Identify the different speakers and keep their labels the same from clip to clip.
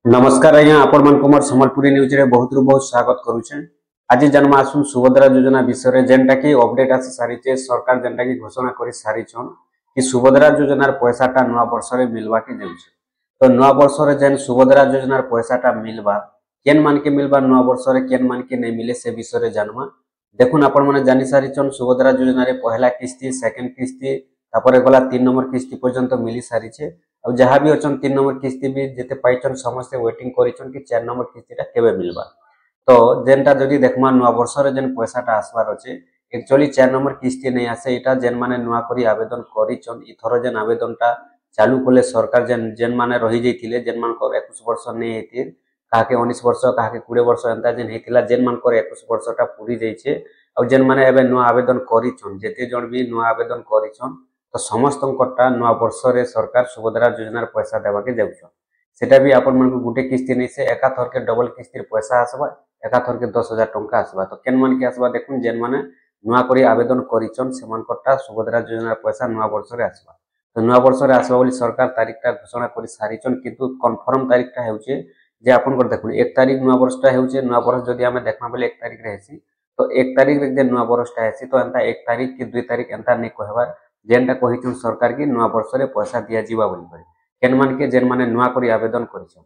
Speaker 1: नमस्कार आज्ञा आपण मन कुमार संबलपुरी न्यूज रे बहुत बहुत स्वागत करूछे। आज जन्म आसुन सुभद्रा योजना विषय जेनटा की अपडेट आसी सारी सरकार जेनटा की घोषणा करी सारिछन कि सुभद्रा योजनार पैसाटा नुआ वर्ष रे मिलवा के जाउछे। तो नुआ वर्ष रे जेन सुभद्रा योजनार पैसाटा मिलवा केन मान के मिलवा नुआ वर्ष रे केन मान के नहीं मिले से विषय रे जानवा। देखुन आपण माने जानि सारिछन सुभद्रा योजना रे पहला किस्ती सेकंड किस्ती तापरे गला 3 नंबर किस्ती पर्यंत मिली सारिछे। अब जहाँ भी अच्छा 3 नंबर किस्ती भी जिते पाइछन समस्त वेटिंग करिछन कि 4 नंबर किस्तीटा केबे मिलवा। तो जेनटा जदि देखमा नुआ वर्ष रे जेन पैसाटा आसबार अच्छे एक्चुअली 4 नंबर किस्ती नहीं आसे। एटा जेन माने नुआ करी आवेदन करिछन इथर जेन आवेदनटा चालू कले सरकार जेन माने रही जाइथिले जेन मानकर 21 वर्ष नहीं हेतिर काके 19 वर्ष काके 20 वर्ष एंता जेन हेतिला जेन मानकर 21 वर्षटा पूरी जाइछे। और जेन माने एबे नुआ आवेदन करिछन जेते जण भी नुआ आवेदन करिछन तो समस्त नुआ वर्ष रे सरकार सुभद्रा योजनार पैसा देवा के जाउछन। सेटा भी आपण मन को गुटे किस्ती नहीं से एका थर के डबल किस्तीर पैसा आसबा एका थर के 10,000 टंका आसबा। तो केन मान के आसबा देखुन जेन माने नुआ करी आवेदन करिछन सेमान कटा सुभद्रा योजनार पैसा नुआ वर्ष रे आसबा। तो नुआ वर्ष रे आसबा बोली सरकार तारीखटा घोषणा करी सारिछन किंतु कन्फर्म तारीखटा हेउचे जे आपण को देखुन 1 तारीख नुआ वर्षटा हेउचे। नुआ वर्ष जदी हमें देखमा बोले 1 तारीख रे हेसी तो 1 तारीख रे जे नुआ वर्षटा हेसी तो एंता 1 तारीख की 2 तारीख एंता नहीं कहबार जेनटा कहिछन सरकार की नुआ वर्ष रे पैसा दिया जीवा बोली करे केन मान के जेन माने नुआ करी आवेदन करिछन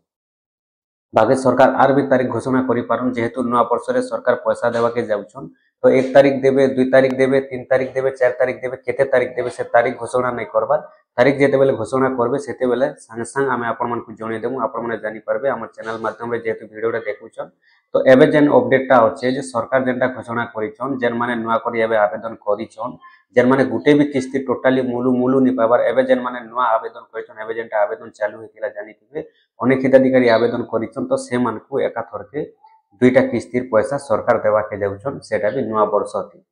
Speaker 1: बाकी सरकार आर भी तारीख घोषणा करि पारन जेहेतु नुआ वर्ष रे सरकार पैसा देवा के जाउछन। तो 1 तारीख देबे 2 तारीख देबे 3 तारीख देबे 4 तारीख देबे केते तारीख देबे से तारीख घोषणा नहीं करबार। तारीख जेते बेले घोषणा करबे सेते बेले संग संग आमे आपण मन को जणे देमु आपण माने जानि पारबे हमर चैनल माध्यम रे जेहेतु वीडियोटा देखुछन। तो एबे जेन अपडेटटा अछि जे सरकार जेनटा घोषणा करिछन जेन माने नुआ करी एबे आवेदन करिछन जेन माने गुटे भी किस्ती टोटाली मुलु नि पाबार एबे जेन माने नुआ आवेदन करिछन एबे जेनटा आवेदन चालू हेतिला जानिथिबे अनेक हिताधिकारी आवेदन करिछन। तो से मान को एका थर के दुईटा किस्तीर पैसा सरकार देवा के जाउछन सेटा भी नुआ वर्ष थी।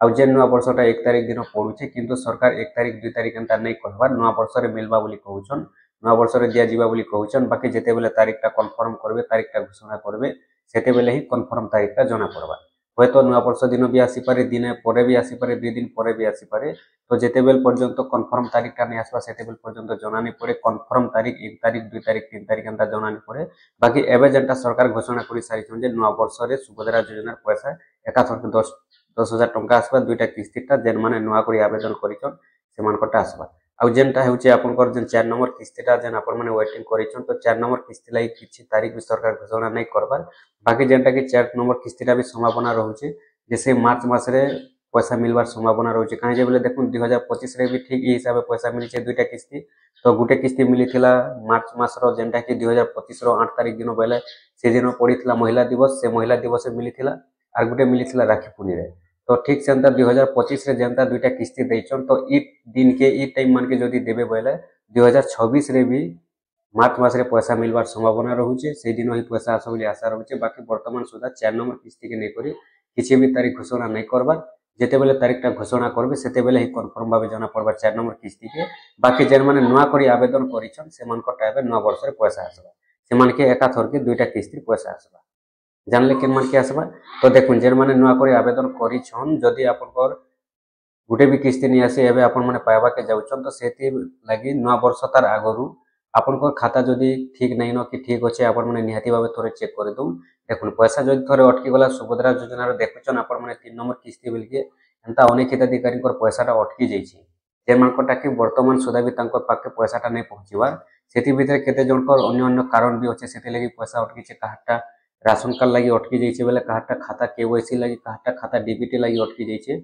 Speaker 1: आ जे नुआ वर्षटा 1 तारीख दिन पड़ुछे किंतु सरकार 1 तारीख 2 तारीख एंता नहीं कहबार नुआ वर्ष रे मिलबा बोली कहउछन नुआ वर्ष रे दिया जीवा बोली कहउछन। बाकी जेते बेले तारीखटा कन्फर्म करबे तारीखटा घोषणा करबे सेते बेले ही कन्फर्म तारीखटा जना पड़बा। হয়তো নুয়া বর্ষ দিন भी आसी पारे दिने परे भी आसी पारे 2 दिन परे भी आसी पारे। तो जेते बेल पर्यंत कन्फर्म तारीखटा नहीं आसबा सेते बेल पर्यंत जना नहीं पड़े कन्फर्म तारीख 1 तारीख 2 तारीख 3 तारीख एंता जना नहीं पड़े। बाकी एबे जेनटा सरकार घोषणा करि सारिछन जे नुआ वर्ष रे सुभद्रा योजनार पैसा एका थर के 10,000 टंका आसबा दुईटा किस्तीटा जेन माने नुआ करी आवेदन करिछन सेमान कटा आसबा। आ जेनटा हेउचे आपनकर जेन 4 नंबर किस्तीटा जेन आपण माने वेटिंग करिछन तो 4 नंबर किस्ती लाई किछि तारीख भी सरकार घोषणा नहीं करबार। बाकी जेनटा कि 4 नंबर किस्तीटा भी संभावना रहुचे जैसे मार्च मास रे पैसा मिलवार संभावना रहुचे काहे जे बोले देखुन 2025 रे भी ठीक ई हिसाब पैसा मिलिছে दुईटा किस्ती। तो गुटे किस्ती मिलिथिला मार्च मास रो जेनटा कि 2025 रो 8 तारीख दिन बेले से दिन पड़ीथिला महिला दिवस से महिला दिवस मिलिथिला आर गुटे मिलिथिला राखी पूर्णिमा रे। तो ठीक से अंतर 2025 रे जनता दुईटा किस्ती दैछन तो ई दिन के ई टाइम मान के जदी देबे बेले 2026 रे भी मार्च मास रे पैसा मिलवार संभावना रहुचे से दिन ही पैसा आसो बोली आशा रहुचे। बाकी वर्तमान सुधा 4 नंबर किस्ती के नै करी किछि भी तारीख घोषणा नहीं करबार जेते बेले तारीखटा घोषणा करबे सेते बेले ही कन्फर्म भाबे जना पड़बा 4 नंबर किस्ती के। बाकी जेन माने नुआ करी आवेदन करिछन सेमान कटा एबे नुआ वर्ष रे पैसा आसबा सेमान के एका थर के दुईटा किस्ती पैसा आसबा जानले केन मान के आसबा। तो देखुन जेन माने नुआ करी आवेदन करिछन जदी आपनकर गुटे भी किस्ती नहीं आसे एबे आपण माने पाइबा के जाउछन तो सेति लागि नुआ वर्ष तार आगरु आपनकर खाता जदी ठीक नहीं न कि ठीक अछि आपण माने निहाती भाबे थोरे चेक कर दउ। देखुन पैसा जदी थोरे अटकी गला सुभद्रा योजना रे देखुछन आपण माने 3 नंबर किस्ती बोल के एंता अनेक हिताधिकारी कर पैसाटा अटकी जाइछि जे मानकटा कि वर्तमान सुधा भी तांकर पाके पैसाटा नहीं पहुंचीबा सेति भीतर केते जनकर अन्य अन्य कारण भी अछि सेति लागि पैसा अटकी छै काहटा राशन कार्ड लगी अटकी जाइए बेले काहटा खाता केवाईसी लगी काहटा खाता डीबीटी लगी अटकी जाइए।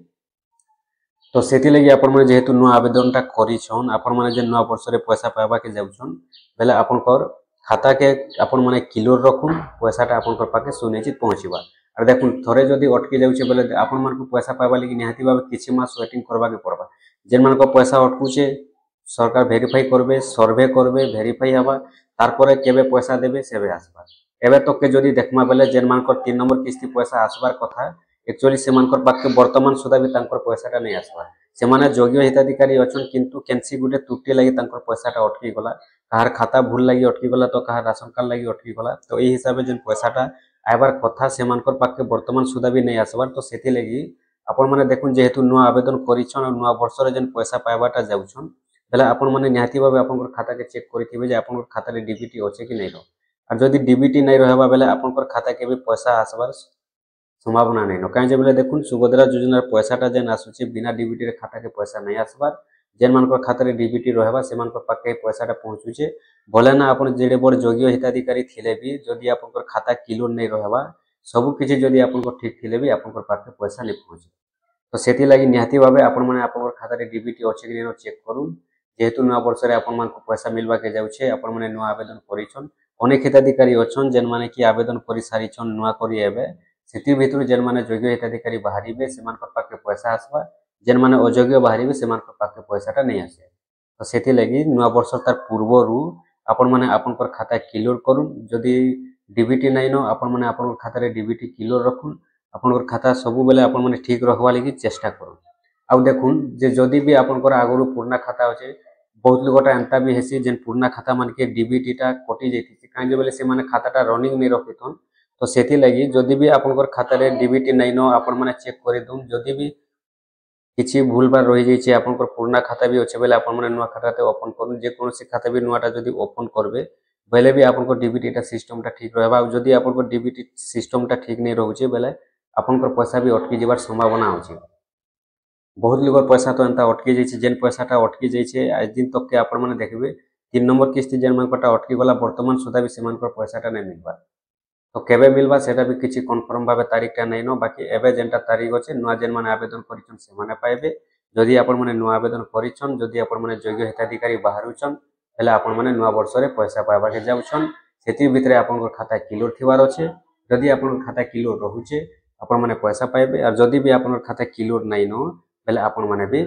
Speaker 1: तो सेति लगी आपण माने जेहेतु नुआ आवेदनटा करिछन आपण माने जे नुआ वर्ष रे पैसा पाइबा के जाउछन बेले आपनकर खाता के आपण माने क्लियर रखुन पैसाटा आपनकर पाके सुनिश्चित पहुंचीबा। और देखुन थोरे जदी अटकी जाउछे बेले आपण मान को पैसा पाइबा लगी निहाती भाबे किछि मास वेटिंग करबा के पड़बा। जेन मान को पैसा अटकुचे सरकार वेरीफाई करबे सर्वे करबे वेरीफाई हबा तारपरे केबे पैसा देबे सेबे आसबा। एबे तक के जदी देखमा बेले जेन मानकर 3 नंबर किस्ती पैसा आसबार कथा एक्चुअली से मानकर पाके वर्तमान सुधा भी तांकर पैसाटा नहीं आसबा। से माने योग्य हिताधिकारी अछन किंतु केनसी गुटे त्रुटि लागि तांकर पैसाटा अटकी गला कहार खाता भूल लागि अटकी गला तो कहार राशन कार्ड लागि अटकी गला। तो एही हिसाबे जेन पैसाटा आइबार कथा से मानकर पाके वर्तमान सुधा भी नहीं आसबार। तो सेति लागि आपण माने देखुन जेहेतु नुआ आवेदन करिछन नुआ वर्ष रे जेन पैसा पाइबाटा जाउछन बेले आपण माने निहाती भाबे आपनकर खाता के चेक करिथिबे जे आपनकर खाता रे डीबीटी अछि कि नहीं। আর যদি ডিবিটি নাই রহবা বেলে আপনার খাতা কে পয়সা আসবার संभावना नहीं कहीं बोले देखुन सुभद्रा योजनार पैसाटा जेन आसुचे बिना डीबीटी रे खाता के पैसा नहीं आसबार जेन मान खाता रे डीबीटी रहबा से मान पाखे पैसाटा पहुँचुचे भले ना आप जेडे बड़ योग्य हिताधिकारी थिले भी जदि आपन खाता क्लियर नहीं रहबा सब किछि जदि आपन ठीक थिले भी आपन पाखे पैसा नहीं पहुँचे तो सेति लागि निहाती भाबे आपन माने आपन खाता रे डीबीटी अछि कि नै चेक करूँ जेहेतु नया वर्ष रे आपन मान पैसा मिलवा के जाउछे आपन माने नया आवेदन करिछन अनेक हिताधिकारी अछन जेन माने कि आवेदन करि सारिछन नया करि एबे सेति भितर जेन माने योग्य हिताधिकारी बाहरिबे सेमान पाखे पैसा आसबा जेन माने अयोग्य बाहरिबे सेमान पाखे पैसाटा नहीं आसे तो सेति लागि नया वर्ष तार पूर्वरु आपन माने आपन खाता क्लियर करूँ जदि डीबीटी नहीं न आपन माने आपन खाता रे डीबीटी क्लियर रखुन आपन खाता सब बेले आपन माने ठीक रखवा लगी चेष्टा करूँ आउ देखुन जे जदि भी आपन आगु पुराना खाता अच्छे बहुत लोगटा एंता भी हेसी जेन पुराना खाता मान के डीबीटीटा कटि जाइथिसे काहे बोले से माने खाताटा रनिंग नहीं रखिथन तो सेति लगी जदि भी आपन खाता रे डीबीटी नहीं न आपन माने चेक कर दून जदि भी किछि भूल बार रही जाइछे आपन पुराना खाता भी अच्छे बेले आपन माने नया खाताते ओपन करूँ जे कोनोसी खाता भी नयाटा जदि ओपन करबे बेले भी आपन डीबीटीटा सिस्टमटा ठीक रहबा आ जदि आपन डीबीटी सिस्टमटा ठीक नहीं रहउछे बेले आपन पैसा भी अटकी जबार संभावना अच्छे बहुत लोग पैसा तो एंता अटकी जाइए जेन पैसाटा अटकी जाइए आज दिन तक के आपण मैंने देखिए 3 नंबर किस्ती जेन मानकटा अटकी गला वर्तमान सुधा भी से पैसाटा नहीं मिलवा तो केबे मिलवा सेटा भी किसी कन्फर्म भाव तारीखटा नहीं न बाकी एबे जेनटा तारीख अच्छे नुआ जेन माने आवेदन करिछन से माने पाइबे जदि आपण माने नुआ आवेदन करिछन जदि आपण माने योग्य हिताधिकारी बाहरुछन हेले आपण माने नुआ वर्ष रे पैसा पाइबा के जाउछन सेति भितरे आपण खाता क्लियर थिबार अच्छे जदि आपण खाता क्लियर रहुचे आपण माने पैसा पाइबे और जदि भी आपण खाता क्लियर नहीं न बेले आपण माने भी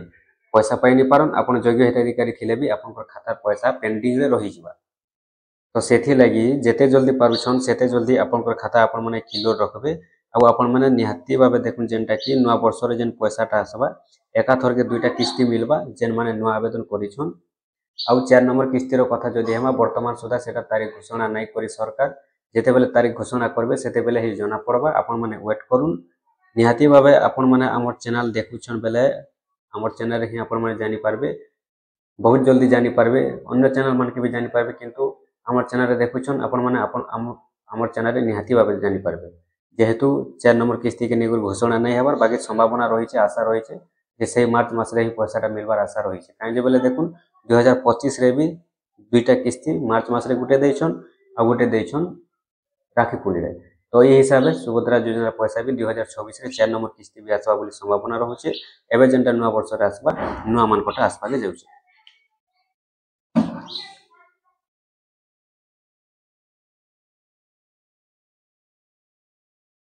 Speaker 1: पैसा पाई नहीं पारन आपण योग्य हिताधिकारी थिले भी आपण खाता पैसा पेंडिंग रे रही जिबा तो सेथि लगी जेते जल्दी पारुछन सेते जल्दी आपण खाता आपण माने क्लियर रखबे आ आपण माने निहाती भाबे देखुन जेनटा कि नया वर्ष रे जेन पैसाटा आसबा एका थर के दुईटा किस्ती मिलबा जेन माने नया आवेदन करिछन आ 4 नंबर किस्ती रो कथा जदि हमा वर्तमान सुधा सेटा तारीख घोषणा नहीं करी सरकार जेते बेले तारीख घोषणा करबे सेते बेले ही जना पड़बा आपण माने वेट करूँ निहाती भावे आपण माने हमर चैनल देखुछन बेले हमर चैनल रे ही आपण माने जानि पारबे बहुत जल्दी जानि पारबे अन्य चैनल मान के भी जानि पारबे किंतु हमर चैनल रे देखुछन आपण माने आपण हमर चैनल रे निहाती भावे जानि पारबे जेहेतु 4 नंबर किस्ती के निगुर घोषणा नहीं हबार बाकी संभावना रही छे आशा रही छे जे से मार्च मास रे ही पैसाटा मिलबार आशा रही छे काहे जे बेले देखुन 2025 रे भी दुईटा किस्ती मार्च मास रे गुटे दैछन आ गुटे दैछन राखी पूर्णिमा तो ये हिसाब से सुभद्रा योजना पैसा भी 2026 रे 4 नंबर किस्ती भी आसबा बोली संभावना रहुचे एबे जेनटा नया वर्ष रे आसबा नया मानकटा आसबा के जाउचे।